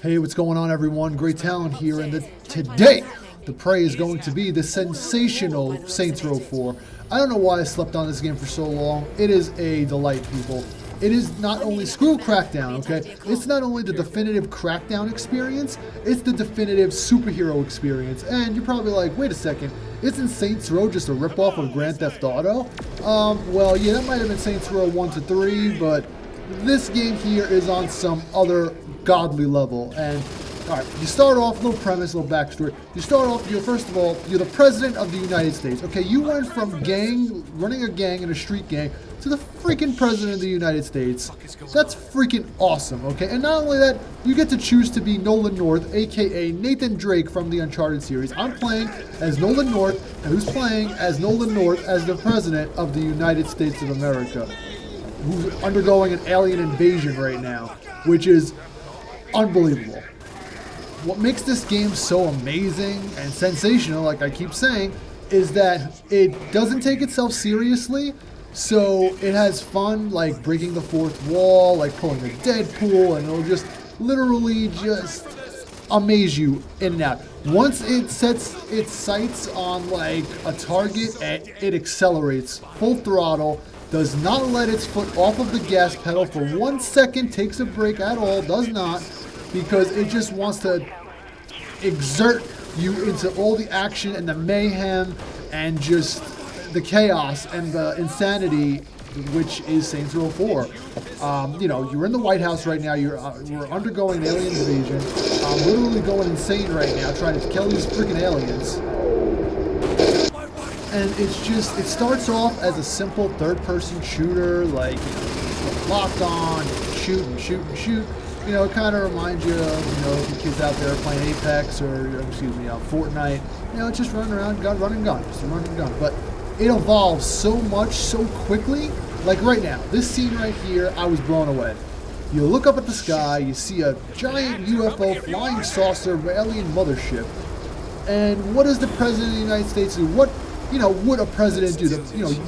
Hey, what's going on, everyone? Great Talon here, and today the prey is going to be the sensational Saints Row 4. I don't know why I slept on this game for so long. It is a delight, people. It is not only screw Crackdown, okay? It's not only the definitive Crackdown experience, it's the definitive superhero experience. And you're probably like, wait a second, isn't Saints Row just a ripoff of Grand Theft Auto? Well, yeah, that might have been Saints Row 1 to 3, but this game here is on some other godly level. And alright, you start off, little premise, little backstory. You start off, first of all, you're the president of the United States. Okay, you went from running a gang and a street gang to the freaking president of the United States. That's freaking awesome, okay? And not only that, you get to choose to be Nolan North, aka Nathan Drake from the Uncharted series. I'm playing as Nolan North, and who's playing as Nolan North as the president of the United States of America, who's undergoing an alien invasion right now, which is unbelievable. What makes this game so amazing and sensational, like I keep saying, is that it doesn't take itself seriously, so it has fun, like breaking the fourth wall, like pulling a Deadpool, and it'll just literally just amaze you in and out. Once it sets its sights on like a target, it accelerates full throttle, does not let its foot off of the gas pedal for 1 second, takes a break at all, does not, because it just wants to exert you into all the action and the mayhem and just the chaos and the insanity, which is Saints Row 4. You know, you're in the White House right now. We're undergoing an alien invasion. I'm literally going insane right now trying to kill these freaking aliens. And it's just, it starts off as a simple third-person shooter, like, you know, locked on, shoot and shoot and shoot. You know, it kind of reminds you of, you know, the kids out there playing Apex or, excuse me, Fortnite. You know, it's just running around, run and gun, just run and gun. But it evolves so much, so quickly. Like right now, this scene right here, I was blown away. You look up at the sky, you see a giant UFO flying saucer alien mothership. And what does the President of the United States do? What, you know, would a president do?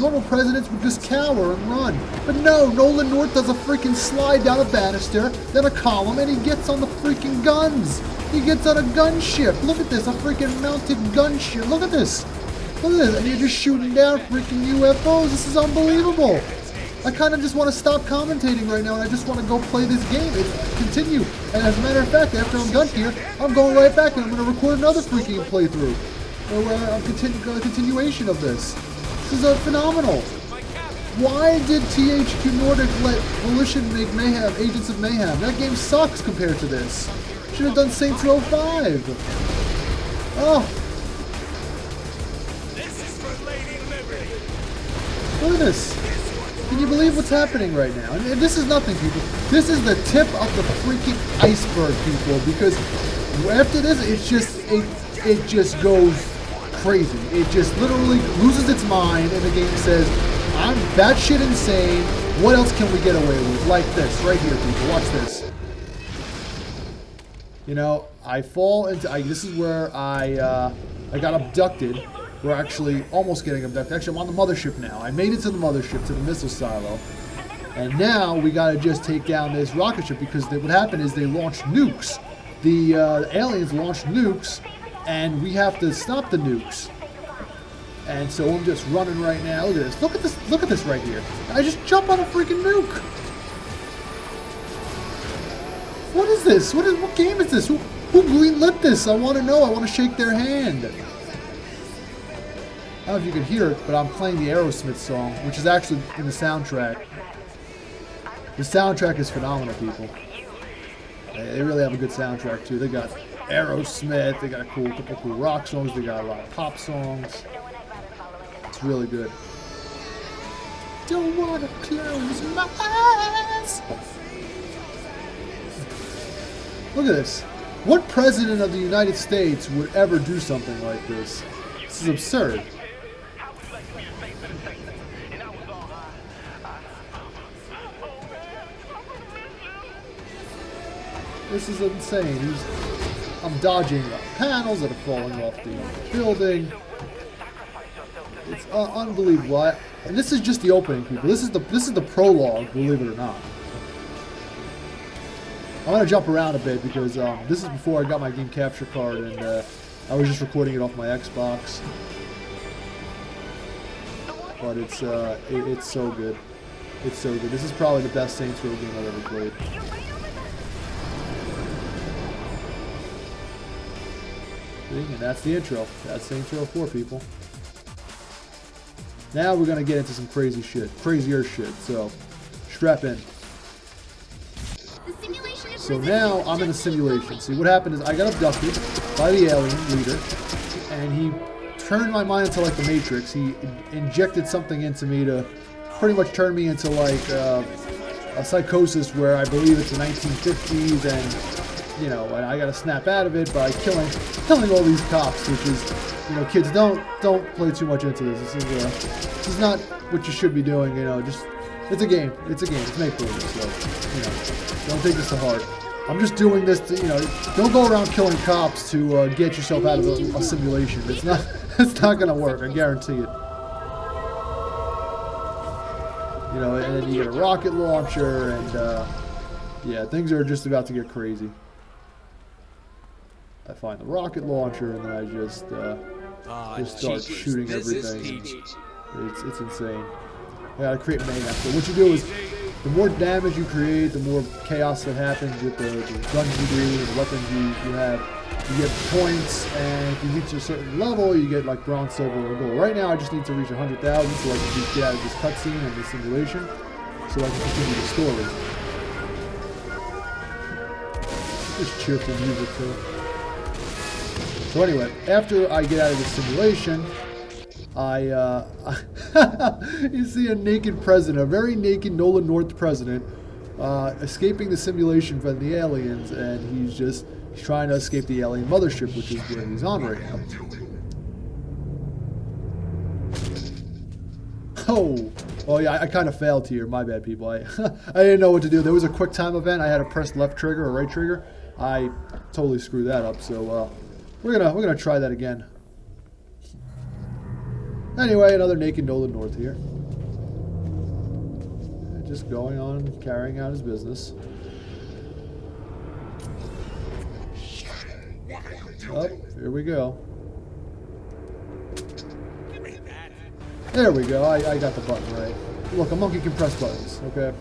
Normal presidents would just cower and run. But no, Nolan North does a freaking slide down a banister, then a column, and he gets on the freaking guns. He gets on a gunship. Look at this, a freaking mounted gunship. Look at this. Look at this, and you're just shooting down freaking UFOs. This is unbelievable. I kind of just want to stop commentating right now, and I just want to go play this game and continue. And as a matter of fact, after I'm done here, I'm going right back and I'm going to record another freaking playthrough. A continuation of this. This is phenomenal. Why did THQ Nordic let Volition make Mayhem, Agents of Mayhem? That game sucks compared to this. Should have done Saints Row 5. Oh. Look at this. Can you believe what's happening right now? And this is nothing, people. This is the tip of the freaking iceberg, people, because after this, it just goes crazy. It just literally loses its mind, and the game says, I'm batshit insane. What else can we get away with? Like this, right here, people. Watch this. You know, I fall into. This is where I got abducted. We're actually almost getting abducted. Actually, I'm on the mothership now. I made it to the mothership, to the missile silo. And now we gotta just take down this rocket ship, because what happened is they launched nukes. The aliens launched nukes, and we have to stop the nukes. And so I'm just running right now. Look at this. Look at this. Look at this right here. I just jump on a freaking nuke. What is this? What game is this? Who greenlit this? I want to know. I want to shake their hand. I don't know if you can hear it, but I'm playing the Aerosmith song, which is actually in the soundtrack. The soundtrack is phenomenal, people. They really have a good soundtrack, too. They got Aerosmith, they got a couple cool rock songs, they got a lot of pop songs. It's really good. Don't want to close my eyes. Look at this. What president of the United States would ever do something like this? This is absurd. This is insane. I'm dodging panels that are falling off the building. It's unbelievable. And this is just the opening, people. This is the prologue, believe it or not. I'm going to jump around a bit because this is before I got my game capture card, and I was just recording it off my Xbox. But it's so good. It's so good. This is probably the best Saints Row game I've ever played. And that's the intro. That's Saints Row 4, people. Now we're going to get into some crazy shit. Crazier shit. So, strap in. So now I'm in a simulation. See, what happened is I got abducted by the alien leader, and he turned my mind into like the Matrix. He injected something into me to pretty much turn me into like a psychosis where I believe it's the 1950s, and you know, and I got to snap out of it by killing all these cops, which is, you know, kids, don't play too much into this. This is not what you should be doing. You know, just it's a game. It's a game. It's make believe. So, you know, don't take this to heart. I'm just doing this to, you know, don't go around killing cops to get yourself out of a simulation. It's not gonna work. I guarantee it. You know, and then you get a rocket launcher, and yeah, things are just about to get crazy. I find the rocket launcher, and then I just start shooting everything. It's insane. I gotta create main map. So what you do is, the more damage you create, the more chaos that happens with the guns you do, the weapons you have. You get points, and if you reach a certain level, you get like bronze, silver, or gold. Right now, I just need to reach 100,000 so I can just get out of this cutscene and this simulation, so I can continue the story. Just cheerful music too. So anyway, after I get out of this simulation, you see a naked president, a very naked Nolan North president, escaping the simulation from the aliens, and he's trying to escape the alien mothership, which is where he's on right now. Oh, well, yeah, I kind of failed here. My bad, people. I didn't know what to do. There was a quick time event. I had to press left trigger or right trigger. I totally screwed that up. So we're gonna try that again. Anyway, another naked Nolan North here. Just going on, carrying out his business. Oh, here we go. There we go. I got the button right. Look, a monkey can press buttons, okay?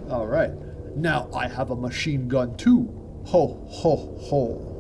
Alright. Now I have a machine gun too. Ho, ho, ho.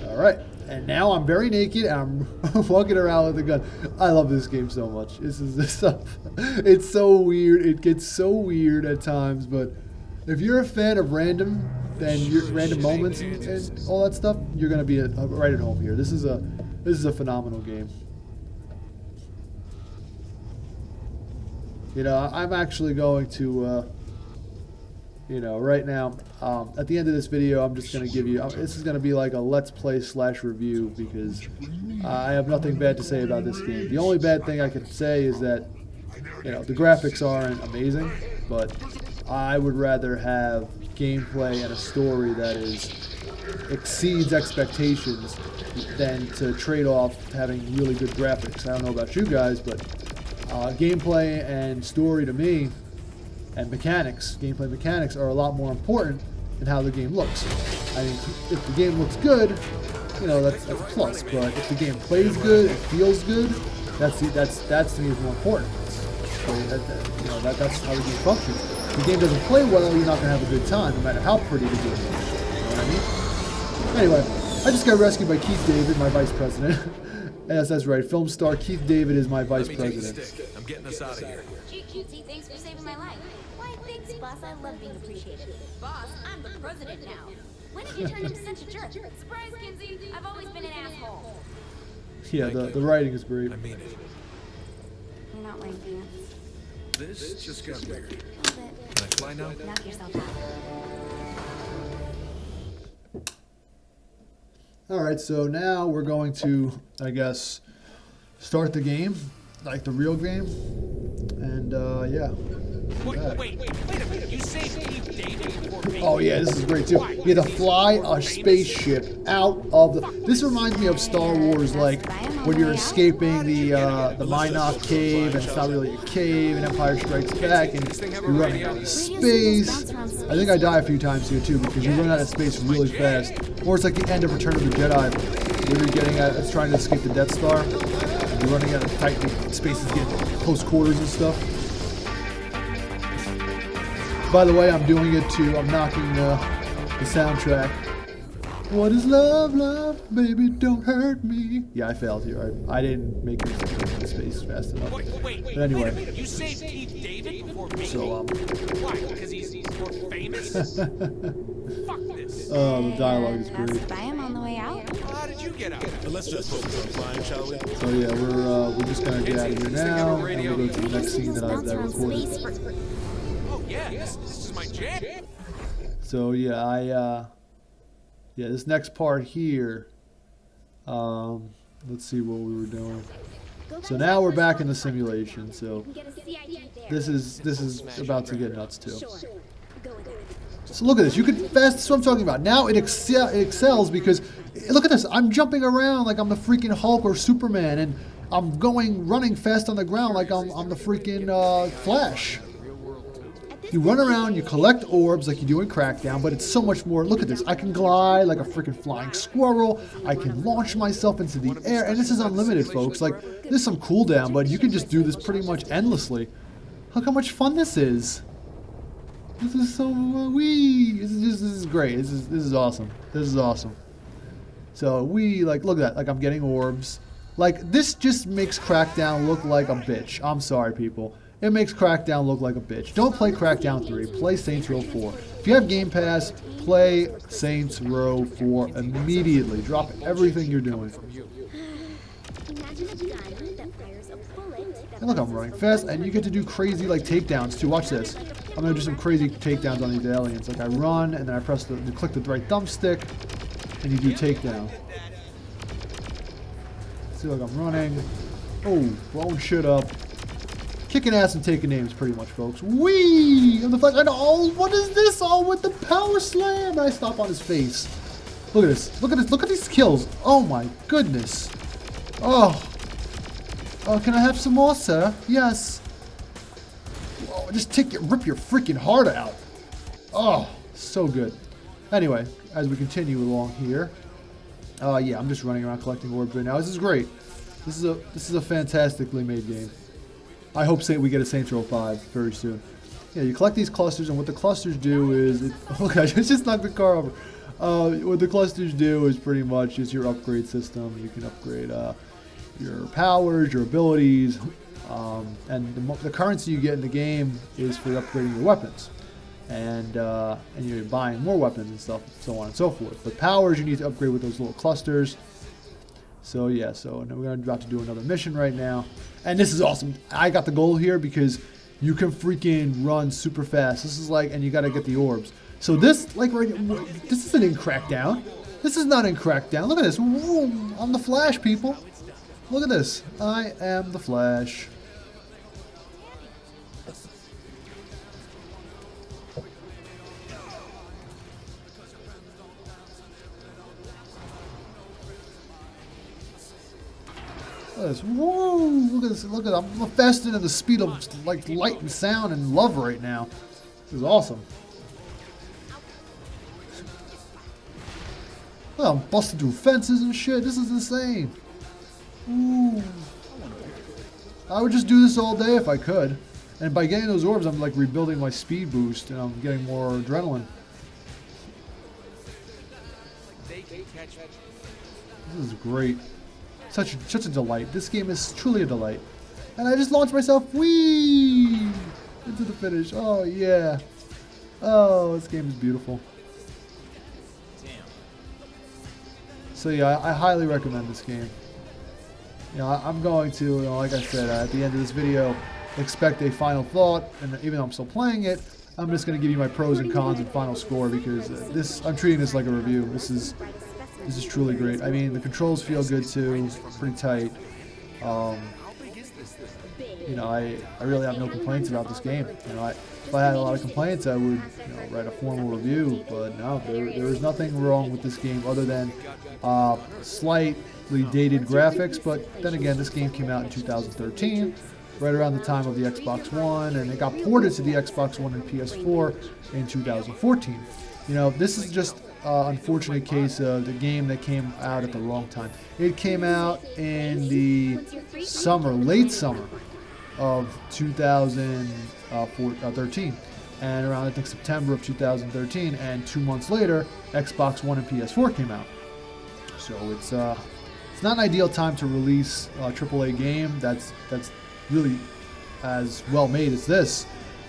Alright. And now I'm very naked and I'm walking around with a gun. I love this game so much. This stuff. It's so weird. It gets so weird at times, but if you're a fan of random moments and all that stuff, you're gonna be right at home here. This is a phenomenal game. You know, I'm actually going to, you know, right now, at the end of this video, I'm just gonna give you. This is gonna be like a let's play / review because I have nothing bad to say about this game. The only bad thing I can say is that, you know, the graphics aren't amazing, but I would rather have gameplay and a story that exceeds expectations than to trade off having really good graphics. I don't know about you guys, but gameplay and story to me, and gameplay mechanics are a lot more important than how the game looks. I mean, if the game looks good, you know, that's a plus. But if the game plays good, it feels good, that's to me is more important. So you know, that's how the game functions. If the game doesn't play well, you're not going to have a good time, no matter how pretty the game is. You know what I mean? Anyway, I just got rescued by Keith David, my vice president. Yes, that's right. Film star Keith David is my vice president. I'm getting us out of here. Gee, cutesy, thanks for saving my life. Why, thanks, boss. I love being appreciated. Boss, I'm the president now. When did you turn into such a jerk? Surprise, Kinsey. I've always been an asshole. Yeah, the writing is great. I mean it. You're not wearing pants. This just got weird. A little bit. Can I fly now? Knock yourself out. Alright, so now we're going to, I guess, start the game, like the real game. And, yeah. Wait a minute. You saved King David before me? Oh yeah, this is great too. You had to fly a spaceship out of the... This reminds me of Star Wars, like when you're escaping the Minot cave, and it's not really a cave, and Empire Strikes Back, and you're running out of space. I think I die a few times here too, because you run out of space really fast. Or it's like the end of Return of the Jedi, where you're getting at, it's trying to escape the Death Star. And you're running out of tight spaces, getting close quarters and stuff. By the way, I'm doing it too. I'm knocking the soundtrack. What is love, love, baby, don't hurt me. Yeah, I failed here. I didn't make it in space fast enough. But anyway. You saved King David before me? So, Why? Because he's more famous? Fuck this. Oh, the dialogue is That's great. the biome on the way out. How did you get out? Let's just focus on flying, shall we? So yeah, we're just gonna get out of here now, and we'll go to the next scene that I recorded. Oh yeah, this is my jam. So yeah, yeah, this next part here, let's see what we were doing. So now we're back in the simulation. So this is about to get nuts too. So look at this. You can fast. That's what I'm talking about. Now it excels because look at this. I'm jumping around like I'm the freaking Hulk or Superman, and I'm running fast on the ground like I'm the freaking Flash. You run around, you collect orbs like you do in Crackdown, but it's so much more. Look at this. I can glide like a freaking flying squirrel. I can launch myself into the air, and this is unlimited, folks. Like, there's some cooldown, but you can just do this pretty much endlessly. Look how much fun this is. This is so wee. This is great. This is awesome. This is awesome. So look at that. Like, I'm getting orbs. Like, this just makes Crackdown look like a bitch. I'm sorry, people. It makes Crackdown look like a bitch. Don't play Crackdown 3. Play Saints Row 4. If you have Game Pass, play Saints Row 4 immediately. Drop everything you're doing. And look, I'm running fast, and you get to do crazy like takedowns too. Watch this. I'm gonna do some crazy takedowns on these aliens. Like I run, and then I you click the right thumbstick, and you do takedown. See, like I'm running. Oh, blowing shit up. Kicking ass and taking names, pretty much, folks. Whee! And the flash. Oh, what is this? Oh, with the power slam! I stop on his face. Look at this. Look at this. Look at these kills. Oh my goodness. Oh. Oh, can I have some more, sir? Yes. Oh, just rip your freaking heart out. Oh, so good. Anyway, as we continue along here, yeah, I'm just running around collecting orbs right now. This is great. This is a fantastically made game. I hope we get a Saints Row 5 very soon. Yeah, you collect these clusters, and what the clusters do is... oh gosh, I just knocked the car over. What the clusters do is pretty much is your upgrade system. You can upgrade your powers, your abilities, and the currency you get in the game is for upgrading your weapons. And you're buying more weapons and stuff, so on and so forth. But powers, you need to upgrade with those little clusters. So yeah, and we're about to do another mission right now. And this is awesome. I got the goal here because you can freaking run super fast. This is like, and you gotta get the orbs. So this, like, this isn't in Crackdown. This is not in Crackdown. Look at this. I'm the Flash, people. Look at this. I am the Flash. Look at this. Whoa! Look at this. Look at that. I'm faster than the speed of like light and sound and love right now. This is awesome. Look, I'm busting through fences and shit. This is insane. Ooh. I would just do this all day if I could. And by getting those orbs, I'm like rebuilding my speed boost and I'm getting more adrenaline. This is great. Such a delight. This game is truly a delight. And I just launched myself, whee, into the finish. Oh, yeah. Oh, this game is beautiful. So, yeah, I highly recommend this game. You know, I'm going to, you know, like I said, at the end of this video, expect a final thought. And even though I'm still playing it, I'm just going to give you my pros and cons and final score because I'm treating this like a review. This is truly great. I mean, the controls feel good too, pretty tight. you know, I really have no complaints about this game. You know, if I had a lot of complaints, I would, you know, write a formal review. But no, there is nothing wrong with this game other than slightly dated graphics. But then again, this game came out in 2013, right around the time of the Xbox One, and it got ported to the Xbox One and PS4 in 2014. You know, this is just unfortunate case of the game that came out at the wrong time. It came out in the summer, late summer of 2013, and around I think September of 2013, and 2 months later, Xbox One and PS4 came out. So it's not an ideal time to release a AAA game that's really as well made as this.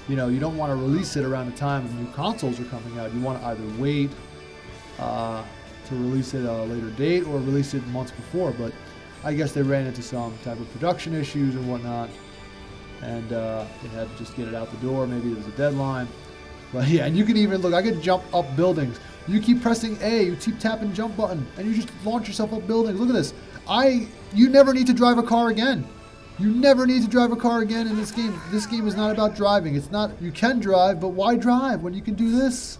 You know, you don't want to release it around the time new consoles are coming out. You want to either wait to release it at a later date or release it months before. But I guess they ran into some type of production issues and whatnot, and they had to just get it out the door. Maybe there was a deadline. But yeah, and you can even look. I could jump up buildings. You keep pressing A, you keep tapping jump button, and you just launch yourself up buildings. Look at this. You never need to drive a car again. You never need to drive a car again in this game. This game is not about driving. It's not, you can drive, but why drive when you can do this?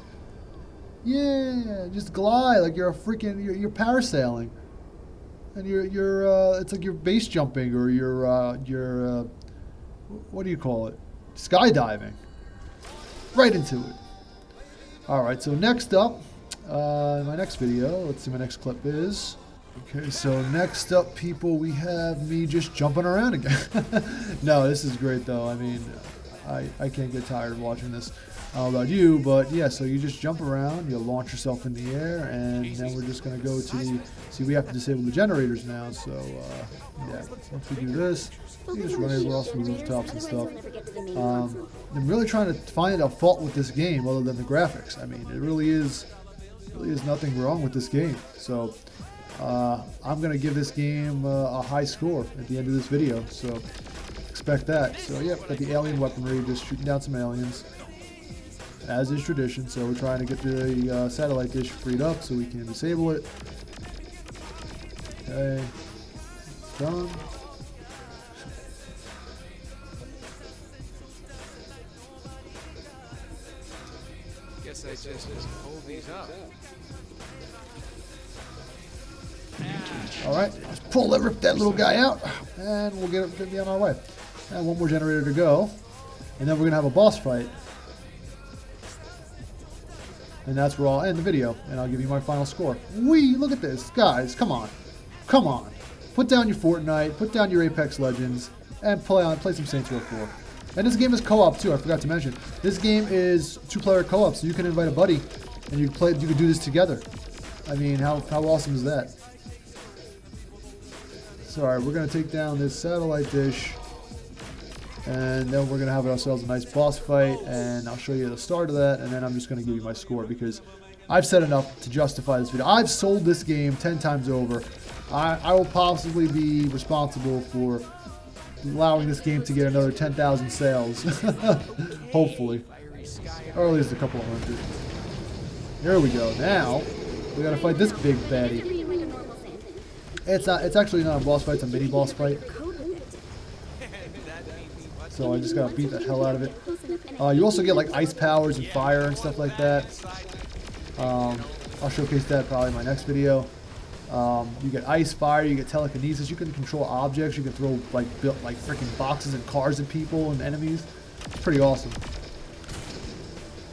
Yeah, just glide like you're a freaking, you're parasailing. And it's like you're base jumping or you're what do you call it? Skydiving. Right into it. Alright, so next up, my next video, let's see my next clip is. Okay, so next up, people, we have me just jumping around again. No, this is great, though. I mean, I can't get tired of watching this. I don't know about you, but yeah, so you just jump around, you launch yourself in the air, and then we're just going to go to the... See, we have to disable the generators now, so, yeah, once we do this, you just run over off some rooftops and stuff. I'm really trying to find a fault with this game other than the graphics. I mean, it really is nothing wrong with this game. So... I'm going to give this game a high score at the end of this video, so expect that. So yep, got the alien weaponry, just shooting down some aliens, as is tradition. So we're trying to get the satellite dish freed up so we can disable it. Okay, it's done. Guess I just hold these up. Alright, just rip that little guy out, and we'll get me on our way. And one more generator to go, and then we're going to have a boss fight. And that's where I'll end the video, and I'll give you my final score. Whee! Look at this. Guys, come on. Come on. Put down your Fortnite, put down your Apex Legends, and play some Saints Row 4. And this game is co-op, too, I forgot to mention. This game is 2-player co-op, so you can invite a buddy, and you could do this together. I mean, how awesome is that? Alright, we're going to take down this satellite dish, and then we're going to have ourselves a nice boss fight, and I'll show you the start of that, and then I'm just going to give you my score, because I've said enough to justify this video. I've sold this game 10 times over. I will possibly be responsible for allowing this game to get another 10,000 sales, hopefully, or at least a couple of hundred. Here we go. Now, we got to fight this big baddie. It's actually not a boss fight, it's a mini boss fight. So I just gotta beat the hell out of it. You also get like ice powers and fire and stuff like that. I'll showcase that probably in my next video. You get ice, fire, you get telekinesis, you can control objects, you can throw like freaking boxes and cars at people and enemies. It's pretty awesome.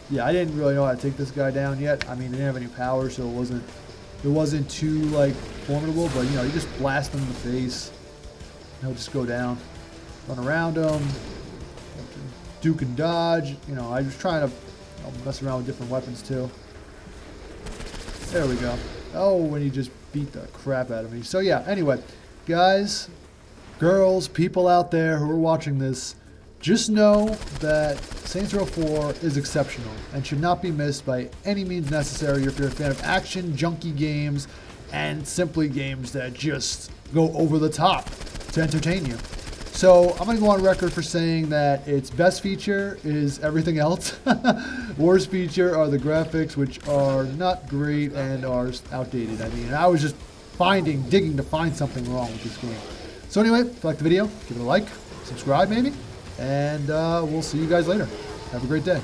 Yeah, I didn't really know how to take this guy down yet. I mean, he didn't have any power, so it wasn't too like formidable, but you know, you just blast him in the face. He'll just go down. Run around him. Duke and dodge. You know, I was trying to mess around with different weapons too. There we go. Oh, when he just beat the crap out of me. So yeah, anyway, guys, girls, people out there who are watching this, just know that Saints Row 4 is exceptional and should not be missed by any means necessary if you're a fan of action, junky games, and simply games that just go over the top to entertain you. So I'm going to go on record for saying that its best feature is everything else. Worst feature are the graphics, which are not great and are outdated. I mean, I was just digging to find something wrong with this game. So anyway, if you like the video, give it a like, subscribe maybe, and we'll see you guys later. Have a great day.